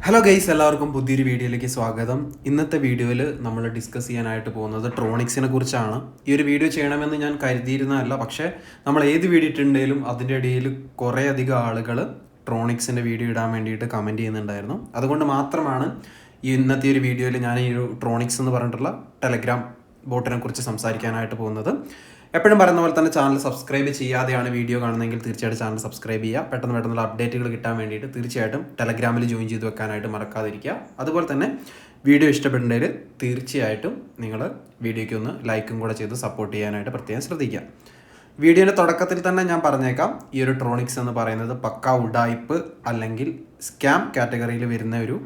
Hello guys, എല്ലാവർക്കും പുതിയൊരു വീഡിയോയിലേക്ക് സ്വാഗതം. ഇന്നത്തെ വീഡിയോയിൽ നമ്മൾ ഡിസ്കസ് ചെയ്യാനായിട്ട് പോകുന്നത് ട്രോണിക്സിനെ കുറിച്ചാണ്. ഈ ഒരു വീഡിയോ ചെയ്യണമെന്ന് ഞാൻ കരുതിയിരുന്നതല്ല, പക്ഷേ നമ്മൾ ഏത് വീഡിയോ ഇട്ടുണ്ടെങ്കിലും അതിൻ്റെ ഇടയിൽ കുറേ അധികം ആളുകൾ ട്രോണിക്സിൻ്റെ വീഡിയോ ഇടാൻ വേണ്ടിയിട്ട് കമൻറ്റ് ചെയ്യുന്നുണ്ടായിരുന്നു. അതുകൊണ്ട് മാത്രമാണ് ഇന്നത്തെ ഒരു വീഡിയോയിൽ ഞാൻ ഈ ഒരു ട്രോണിക്സ് എന്ന് പറഞ്ഞിട്ടുള്ള ടെലഗ്രാം ബോട്ടിനെ കുറിച്ച് സംസാരിക്കാനായിട്ട് പോകുന്നത്. എപ്പോഴും പറയുന്ന പോലെ തന്നെ ചാനൽ സബ്സ്ക്രൈബ് ചെയ്യാതെയാണ് വീഡിയോ കാണുന്നതെങ്കിൽ തീർച്ചയായിട്ടും ചാനൽ സബ്സ്ക്രൈബ് ചെയ്യുക. പെട്ടെന്നുള്ള അപ്ഡേറ്റുകൾ കിട്ടാൻ വേണ്ടിയിട്ട് തീർച്ചയായിട്ടും ടെലഗ്രാമിൽ ജോയിൻ ചെയ്ത് വെക്കാനായിട്ട് മറക്കാതിരിക്കുക. അതുപോലെ തന്നെ വീഡിയോ ഇഷ്ടപ്പെടേണ്ടതിൽ തീർച്ചയായിട്ടും നിങ്ങൾ വീഡിയോയ്ക്ക് ഒന്ന് ലൈക്കും കൂടെ ചെയ്ത് സപ്പോർട്ട് ചെയ്യാനായിട്ട് പ്രത്യേകം ശ്രദ്ധിക്കുക. വീഡിയോയുടെ തുടക്കത്തിൽ തന്നെ ഞാൻ പറഞ്ഞേക്കാം, ഈ ഒരു ട്രോണിക്സ് എന്ന് പറയുന്നത് പക്ക ഉഡായിപ്പ് അല്ലെങ്കിൽ സ്കാം കാറ്റഗറിയിൽ വരുന്ന ഒരു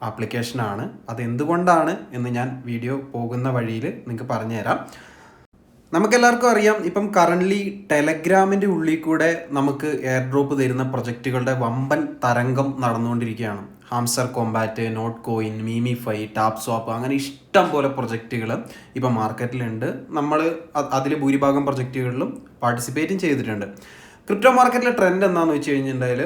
ആപ്ലിക്കേഷനാണ്. അത് എന്തുകൊണ്ടാണ് എന്ന് ഞാൻ വീഡിയോ പോകുന്ന വഴിയിൽ നിങ്ങൾക്ക് പറഞ്ഞുതരാം. നമുക്കെല്ലാവർക്കും അറിയാം, ഇപ്പം കറൻ്റ്ലി ടെലഗ്രാമിൻ്റെ ഉള്ളിൽ കൂടെ നമുക്ക് എയർ ഡ്രോപ്പ് തരുന്ന പ്രൊജക്റ്റുകളുടെ വമ്പൻ തരംഗം നടന്നുകൊണ്ടിരിക്കുകയാണ്. Hamster Kombat, Notcoin, Memefi, TapSwap, അങ്ങനെ ഇഷ്ടം പോലെ പ്രൊജക്റ്റുകൾ ഇപ്പം മാർക്കറ്റിലുണ്ട്. നമ്മൾ അതിൽ ഭൂരിഭാഗം പ്രൊജക്റ്റുകളിലും പാർട്ടിസിപ്പേറ്റും ചെയ്തിട്ടുണ്ട്. ക്രിപ്റ്റോ മാർക്കറ്റിലെ ട്രെൻഡ് എന്താണെന്ന് വെച്ച് കഴിഞ്ഞിട്ടുണ്ടെങ്കിൽ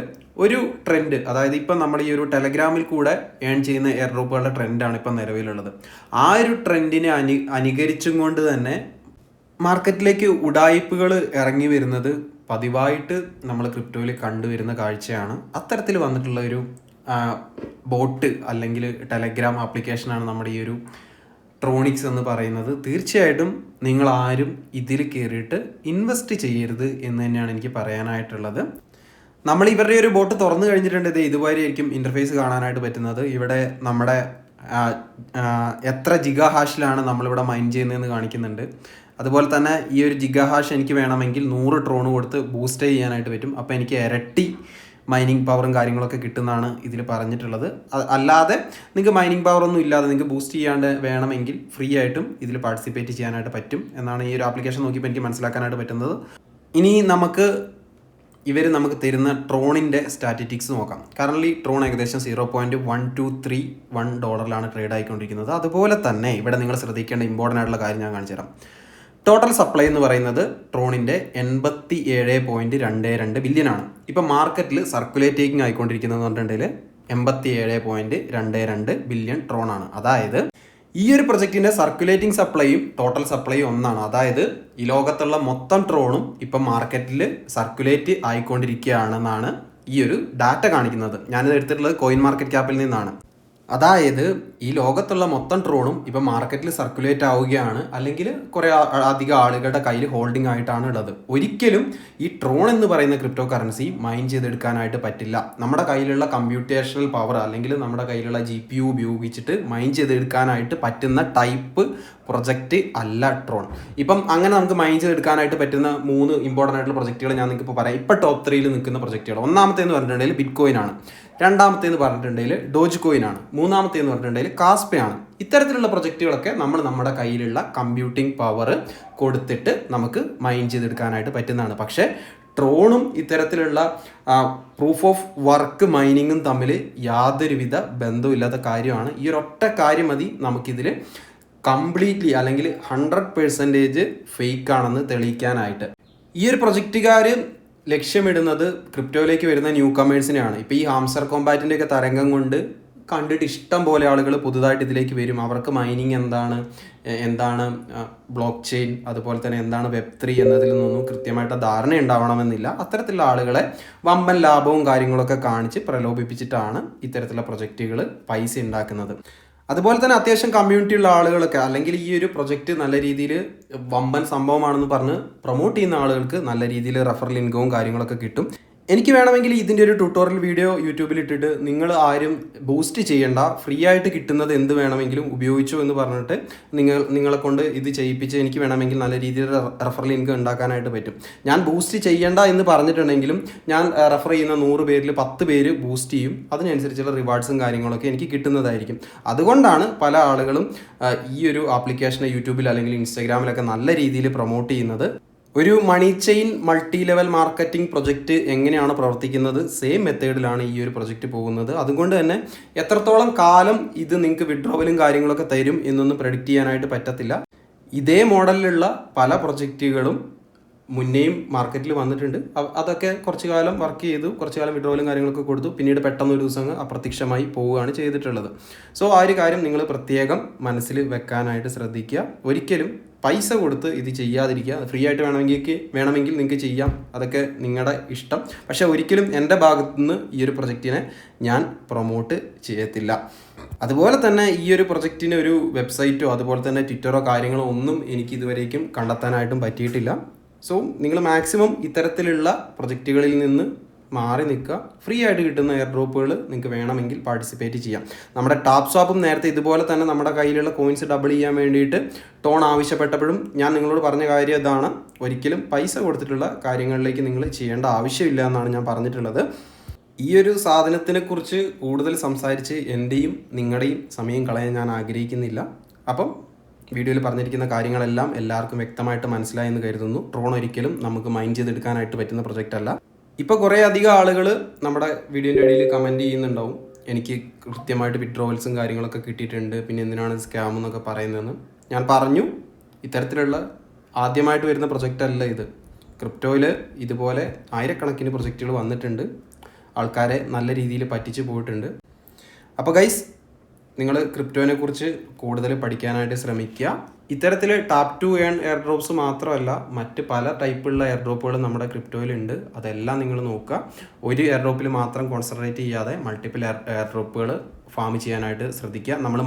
ഒരു ട്രെൻഡ്, അതായത് ഇപ്പം നമ്മൾ ഈ ഒരു ടെലഗ്രാമിൽ കൂടെ ഏൺ ചെയ്യുന്ന എയർ ഡ്രോപ്പുകളുടെ ട്രെൻഡാണ് ഇപ്പം നിലവിലുള്ളത്. ആ ഒരു ട്രെൻഡിനെ അനുകരിച്ചും കൊണ്ട് തന്നെ മാർക്കറ്റിലേക്ക് ഉഡായിപ്പുകൾ ഇറങ്ങി വരുന്നത് പതിവായിട്ട് നമ്മൾ ക്രിപ്റ്റോയിൽ കണ്ടുവരുന്ന കാഴ്ചയാണ്. അത്തരത്തിൽ വന്നിട്ടുള്ള ഒരു ബോട്ട് അല്ലെങ്കിൽ ടെലഗ്രാം ആപ്ലിക്കേഷനാണ് നമ്മുടെ ഈ ഒരു ട്രോണിക്സ് എന്ന് പറയുന്നത്. തീർച്ചയായിട്ടും നിങ്ങൾ ആരും ഇതിൽ കയറിയിട്ട് ഇൻവെസ്റ്റ് ചെയ്യരുത് എന്ന് തന്നെയാണ് എനിക്ക് പറയാനായിട്ടുള്ളത്. നമ്മൾ ഇവരുടെ ഒരു ബോട്ട് തുറന്നു കഴിഞ്ഞിട്ടുണ്ടെങ്കിൽ ഇതുവരെയായിരിക്കും ഇൻ്റർഫേസ് കാണാനായിട്ട് പറ്റുന്നത്. ഇവിടെ നമ്മുടെ എത്ര ജിഗാ ഹാഷിലാണ് നമ്മളിവിടെ മൈൻ ചെയ്യുന്നതെന്ന് കാണിക്കുന്നുണ്ട്. അതുപോലെ തന്നെ ഈ ഒരു ജിഗാ ഹാഷ് എനിക്ക് വേണമെങ്കിൽ 100 ട്രോൺ കൊടുത്ത് ബൂസ്റ്റ് ചെയ്യാനായിട്ട് പറ്റും. അപ്പോൾ എനിക്ക് ഇരട്ടി മൈനിങ് പവറും കാര്യങ്ങളൊക്കെ കിട്ടുന്നതാണ് ഇതിൽ പറഞ്ഞിട്ടുള്ളത്. അല്ലാതെ നിങ്ങൾക്ക് മൈനിങ് പവറൊന്നും ഇല്ലാതെ നിങ്ങൾക്ക് ബൂസ്റ്റ് ചെയ്യാണ്ട് വേണമെങ്കിൽ ഫ്രീ ആയിട്ടും ഇതിൽ പാർട്ടിസിപ്പേറ്റ് ചെയ്യാനായിട്ട് പറ്റും എന്നാണ് ഈ ഒരു ആപ്ലിക്കേഷൻ നോക്കിയപ്പോൾ എനിക്ക് മനസ്സിലാക്കാനായിട്ട് പറ്റുന്നത്. ഇനി നമുക്ക് തരുന്ന ട്രോണിൻ്റെ സ്റ്റാറ്റിറ്റിക്സ് നോക്കാം. കറൻ്റ്ലി ട്രോൺ ഏകദേശം $0.1231 ട്രേഡ് ആയിക്കൊണ്ടിരിക്കുന്നത്. അതുപോലെ തന്നെ ഇവിടെ നിങ്ങൾ ശ്രദ്ധിക്കേണ്ട ഇമ്പോർട്ടൻ്റ് ആയിട്ടുള്ള കാര്യം ഞാൻ കാണിച്ചു തരാം. ടോട്ടൽ സപ്ലൈ എന്ന് പറയുന്നത് ട്രോണിൻ്റെ 87.22 ബില്യൺ ആണ്. ഇപ്പം മാർക്കറ്റിൽ സർക്കുലേറ്റിംഗ് ആയിക്കൊണ്ടിരിക്കുന്നതെന്ന് പറഞ്ഞിട്ടുണ്ടെങ്കിൽ 87.22 ബില്യൺ ട്രോൺ ആണ്. അതായത് ഈ ഒരു പ്രൊജക്റ്റിൻ്റെ സർക്കുലേറ്റിംഗ് സപ്ലൈയും ടോട്ടൽ സപ്ലൈയും ഒന്നാണ്. അതായത് ഈ ലോകത്തുള്ള മൊത്തം ട്രോണും ഇപ്പം മാർക്കറ്റിൽ സർക്കുലേറ്റ് ആയിക്കൊണ്ടിരിക്കുകയാണെന്നാണ് ഈ ഒരു ഡാറ്റ കാണിക്കുന്നത്. ഞാനിത് എടുത്തിട്ടുള്ളത് കോയിൻ മാർക്കറ്റ് ക്യാപ്പിൽ നിന്നാണ്. അതായത് ഈ ലോകത്തുള്ള മൊത്തം ട്രോണും ഇപ്പം മാർക്കറ്റിൽ സർക്കുലേറ്റ് ആവുകയാണ്, അല്ലെങ്കിൽ കുറേ അധികം ആളുകളുടെ കയ്യിൽ ഹോൾഡിംഗ് ആയിട്ടാണ് ഉള്ളത്. ഒരിക്കലും ഈ ട്രോൺ എന്ന് പറയുന്ന ക്രിപ്റ്റോ കറൻസി മൈൻ ചെയ്തെടുക്കാനായിട്ട് പറ്റില്ല. നമ്മുടെ കയ്യിലുള്ള കമ്പ്യൂട്ടേഷണൽ പവർ അല്ലെങ്കിൽ നമ്മുടെ കയ്യിലുള്ള GPU ഉപയോഗിച്ചിട്ട് മൈൻ ചെയ്തെടുക്കാനായിട്ട് പറ്റുന്ന ടൈപ്പ് പ്രൊജക്റ്റ് അല്ല ട്രോൺ. ഇപ്പം അങ്ങനെ നമുക്ക് മൈൻ ചെയ്തെടുക്കാനായിട്ട് പറ്റുന്ന 3 ഇമ്പോർട്ടൻ്റ് ആയിട്ടുള്ള പ്രൊജക്റ്റുകൾ ഞാൻ നിങ്ങൾക്ക് ഇപ്പോൾ പറയാം. ഇപ്പം ടോപ്പ് 3 നിൽക്കുന്ന പ്രൊജക്റ്റുകൾ. ഒന്നാമത്തേന്ന് പറഞ്ഞിട്ടുണ്ടെങ്കിൽ ബിറ്റ് കോയിൻ ആണ്. രണ്ടാമത്തേന്ന് പറഞ്ഞിട്ടുണ്ടെങ്കിൽ ഡോജ് കോയിൻ ആണ്. മൂന്നാമത്തേന്ന് പറഞ്ഞിട്ടുണ്ടെങ്കിൽ കാസ്പേ ആണ്. ഇത്തരത്തിലുള്ള പ്രൊജക്റ്റുകളൊക്കെ നമ്മുടെ കയ്യിലുള്ള കമ്പ്യൂട്ടിംഗ് പവർ കൊടുത്തിട്ട് നമുക്ക് മൈൻ ചെയ്തെടുക്കാനായിട്ട് പറ്റുന്നതാണ്. പക്ഷേ ട്രോണും ഇത്തരത്തിലുള്ള പ്രൂഫ് ഓഫ് വർക്ക് മൈനിങ്ങും തമ്മിൽ യാതൊരുവിധ ബന്ധമില്ലാത്ത കാര്യമാണ്. ഈ ഒരൊറ്റ കാര്യം മതി നമുക്കിതിൽ കംപ്ലീറ്റ്ലി അല്ലെങ്കിൽ 100% ഫേക്ക് ആണെന്ന് തെളിയിക്കാനായിട്ട്. ഈ ഒരു പ്രൊജക്റ്റുകാർ ലക്ഷ്യമിടുന്നത് ക്രിപ്റ്റോയിലേക്ക് വരുന്ന ന്യൂ കമേഴ്സിനെയാണ്. ഇപ്പോൾ ഈ ഹാംസ്റ്റർ കോമ്പാറ്റിൻ്റെ ഒക്കെ തരംഗം കൊണ്ട് കണ്ടിട്ട് ഇഷ്ടം പോലെ ആളുകൾ പുതുതായിട്ട് ഇതിലേക്ക് വരും. അവർക്ക് മൈനിങ് എന്താണ് ബ്ലോക്ക് ചെയിൻ, അതുപോലെ തന്നെ എന്താണ് Web3 എന്നതിൽ നിന്നൊന്നും കൃത്യമായിട്ട് ധാരണ ഉണ്ടാവണമെന്നില്ല. അത്തരത്തിലുള്ള ആളുകളെ വമ്പൻ ലാഭവും കാര്യങ്ങളൊക്കെ കാണിച്ച് പ്രലോഭിപ്പിച്ചിട്ടാണ് ഇത്തരത്തിലുള്ള പ്രൊജക്റ്റുകൾ പൈസ ഉണ്ടാക്കുന്നത്. അതുപോലെ തന്നെ അത്യാവശ്യം കമ്മ്യൂണിറ്റി ഉള്ള ആളുകളൊക്കെ, അല്ലെങ്കിൽ ഈ ഒരു പ്രൊജക്റ്റ് നല്ല രീതിയിൽ വമ്പൻ സംഭവമാണെന്ന് പറഞ്ഞ് പ്രൊമോട്ട് ചെയ്യുന്ന ആളുകൾക്ക് നല്ല രീതിയിൽ റെഫറൽ ഇൻകവും കാര്യങ്ങളൊക്കെ കിട്ടും. എനിക്ക് വേണമെങ്കിൽ ഇതിൻ്റെ ഒരു ട്യൂട്ടോറിയൽ വീഡിയോ യൂട്യൂബിൽ ഇട്ടിട്ട് നിങ്ങൾ ആരും ബൂസ്റ്റ് ചെയ്യേണ്ട, ഫ്രീ ആയിട്ട് കിട്ടുന്നത് എന്ത് വേണമെങ്കിലും ഉപയോഗിച്ചു എന്ന് പറഞ്ഞിട്ട് നിങ്ങളെ കൊണ്ട് ഇത് ചെയ്യിപ്പിച്ച് എനിക്ക് വേണമെങ്കിൽ നല്ല രീതിയിൽ റെഫറൽ ഇൻകം ഉണ്ടാക്കാനായിട്ട് പറ്റും. ഞാൻ ബൂസ്റ്റ് ചെയ്യേണ്ട എന്ന് പറഞ്ഞിട്ടുണ്ടെങ്കിലും ഞാൻ റെഫർ ചെയ്യുന്ന 100 പേരിൽ 10 പേര് ബൂസ്റ്റ് ചെയ്യും. അതിനനുസരിച്ചുള്ള റിവാർഡ്സും കാര്യങ്ങളൊക്കെ എനിക്ക് കിട്ടുന്നതായിരിക്കും. അതുകൊണ്ടാണ് പല ആളുകളും ഈ ഒരു ആപ്ലിക്കേഷനെ യൂട്യൂബിൽ അല്ലെങ്കിൽ ഇൻസ്റ്റാഗ്രാമിലൊക്കെ നല്ല രീതിയിൽ പ്രൊമോട്ട് ചെയ്യുന്നത്. ഒരു money chain multi level marketing project എങ്ങനെയാണ് പ്രവർത്തിക്കുന്നത്, സെയിം മെത്തേഡിലാണ് ഈ ഒരു പ്രൊജക്റ്റ് പോകുന്നത്. അതുകൊണ്ട് തന്നെ എത്രത്തോളം കാലം ഇത് നിങ്ങൾക്ക് വിഡ്രോവലും കാര്യങ്ങളൊക്കെ തരും എന്നൊന്നും പ്രെഡിക്റ്റ് ചെയ്യാനായിട്ട് പറ്റത്തില്ല. ഇതേ മോഡലിലുള്ള പല പ്രൊജക്റ്റുകളും മുന്നേയും മാർക്കറ്റിൽ വന്നിട്ടുണ്ട്. അതൊക്കെ കുറച്ച് കാലം വർക്ക് ചെയ്തു, കുറച്ച് കാലം വിഡ്രോവലും കാര്യങ്ങളൊക്കെ കൊടുത്തു, പിന്നീട് പെട്ടെന്ന് ഒരു ദിവസം അപ്രത്യക്ഷമായി പോവുകയാണ് ചെയ്തിട്ടുള്ളത്. സോ ആ ഒരു കാര്യം നിങ്ങൾ പ്രത്യേകം മനസ്സിൽ വെക്കാനായിട്ട് ശ്രദ്ധിക്കുക. ഒരിക്കലും പൈസ കൊടുത്ത് ഇത് ചെയ്യാതിരിക്കുക. ഫ്രീ ആയിട്ട് വേണമെങ്കിൽ നിങ്ങൾക്ക് ചെയ്യാം, അതൊക്കെ നിങ്ങളുടെ ഇഷ്ടം. പക്ഷേ ഒരിക്കലും എൻ്റെ ഭാഗത്തു നിന്ന് ഈ ഒരു പ്രൊജക്റ്റിനെ ഞാൻ പ്രൊമോട്ട് ചെയ്യത്തില്ല. അതുപോലെ തന്നെ ഈ ഒരു പ്രൊജക്റ്റിന് ഒരു വെബ്സൈറ്റോ അതുപോലെ തന്നെ ട്വിറ്ററോ കാര്യങ്ങളോ ഒന്നും എനിക്ക് ഇതുവരേക്കും കണ്ടെത്താനായിട്ടും പറ്റിയിട്ടില്ല. സോ നിങ്ങൾ മാക്സിമം ഇത്തരത്തിലുള്ള പ്രൊജക്റ്റുകളിൽ നിന്ന് മാറി നിൽക്കുക. ഫ്രീ ആയിട്ട് കിട്ടുന്ന എയർ ഡ്രോപ്പുകൾ നിങ്ങൾക്ക് വേണമെങ്കിൽ പാർട്ടിസിപ്പേറ്റ് ചെയ്യാം. നമ്മുടെ ടാപ്പ് സ്വാപ്പും നേരത്തെ ഇതുപോലെ തന്നെ നമ്മുടെ കയ്യിലുള്ള കോയിൻസ് ഡബിൾ ചെയ്യാൻ വേണ്ടിയിട്ട് ടോൺ ആവശ്യപ്പെട്ടപ്പോഴും ഞാൻ നിങ്ങളോട് പറഞ്ഞ കാര്യം ഇതാണ്, ഒരിക്കലും പൈസ കൊടുത്തിട്ടുള്ള കാര്യങ്ങളിലേക്ക് നിങ്ങൾ ചെയ്യേണ്ട ആവശ്യമില്ല എന്നാണ് ഞാൻ പറഞ്ഞിട്ടുള്ളത്. ഈ ഒരു സാധനത്തിനെക്കുറിച്ച് കൂടുതൽ സംസാരിച്ച് എൻ്റെയും നിങ്ങളുടെയും സമയം കളയാൻ ഞാൻ ആഗ്രഹിക്കുന്നില്ല. അപ്പം വീഡിയോയിൽ പറഞ്ഞിരിക്കുന്ന കാര്യങ്ങളെല്ലാം എല്ലാവർക്കും വ്യക്തമായിട്ട് മനസ്സിലായെന്ന് കരുതുന്നു. ട്രോൺ ഒരിക്കലും നമുക്ക് മൈൻഡ് ചെയ്തെടുക്കാനായിട്ട് പറ്റുന്ന പ്രൊജക്റ്റ് അല്ല. ഇപ്പോൾ കുറേ അധികം ആളുകൾ നമ്മുടെ വീഡിയോൻ്റെ ഇടയിൽ കമൻറ്റ് ചെയ്യുന്നുണ്ടാവും, എനിക്ക് കൃത്യമായിട്ട് വിഡ്രോവൽസും കാര്യങ്ങളൊക്കെ കിട്ടിയിട്ടുണ്ട്, പിന്നെ എന്തിനാണ് സ്കാം എന്നൊക്കെ പറയുന്നതെന്ന്. ഞാൻ പറഞ്ഞു, ഇത്തരത്തിലുള്ള ആദ്യമായിട്ട് വരുന്ന പ്രൊജക്റ്റ് അല്ല ഇത്. ക്രിപ്റ്റോയിൽ ഇതുപോലെ ആയിരക്കണക്കിന് പ്രൊജക്റ്റുകൾ വന്നിട്ടുണ്ട്, ആൾക്കാരെ നല്ല രീതിയിൽ പറ്റിച്ച് പോയിട്ടുണ്ട്. അപ്പോൾ ഗൈസ്, നിങ്ങൾ ക്രിപ്റ്റോനെ കുറിച്ച് കൂടുതൽ പഠിക്കാനായിട്ട് ശ്രമിക്കുക. ഇത്തരത്തിൽ tap to earn air drops മാത്രമല്ല, മറ്റ് പല ടൈപ്പുള്ള എയർ ഡ്രോപ്പുകൾ നമ്മുടെ ക്രിപ്റ്റോയിലുണ്ട്. അതെല്ലാം നിങ്ങൾ നോക്കുക. ഒരു എയർ ഡ്രോപ്പിൽ മാത്രം കോൺസെൻട്രേറ്റ് ചെയ്യാതെ മൾട്ടിപ്പിൾ എയർ ഡ്രോപ്പുകൾ ഫാം ചെയ്യാനായിട്ട് ശ്രദ്ധിക്കുക. നമ്മൾ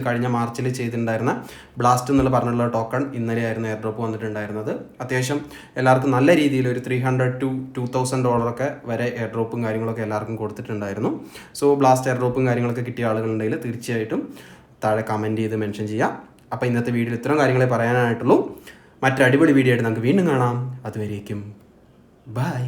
കഴിഞ്ഞ മാർച്ചിൽ ചെയ്തിട്ടുണ്ടായിരുന്ന ബ്ലാസ്റ്റ് എന്നുള്ള പറഞ്ഞുള്ള ടോക്കൺ ഇന്നലെയായിരുന്നു എയർ ഡ്രോപ്പ് വന്നിട്ടുണ്ടായിരുന്നത്. അത്യാവശ്യം എല്ലാവർക്കും നല്ല രീതിയിൽ ഒരു $300 to $2,000 വരെ എയർ ഡ്രോപ്പും കാര്യങ്ങളൊക്കെ എല്ലാവർക്കും കൊടുത്തിട്ടുണ്ടായിരുന്നു. സോ ബ്ലാസ്റ്റ് എയർ ഡ്രോപ്പും കാര്യങ്ങളൊക്കെ കിട്ടിയ ആളുകളുണ്ടെങ്കിൽ തീർച്ചയായിട്ടും താഴെ കമൻറ്റ് ചെയ്ത് മെൻഷൻ ചെയ്യാം. അപ്പോൾ ഇന്നത്തെ വീഡിയോയിൽ ഇത്രയും കാര്യങ്ങളെ പറയാനായിട്ടുള്ളൂ. മറ്റൊരു അടിപൊളി വീഡിയോ ആയിട്ട് നമുക്ക് വീണ്ടും കാണാം. അതുവരേക്കും ബൈ.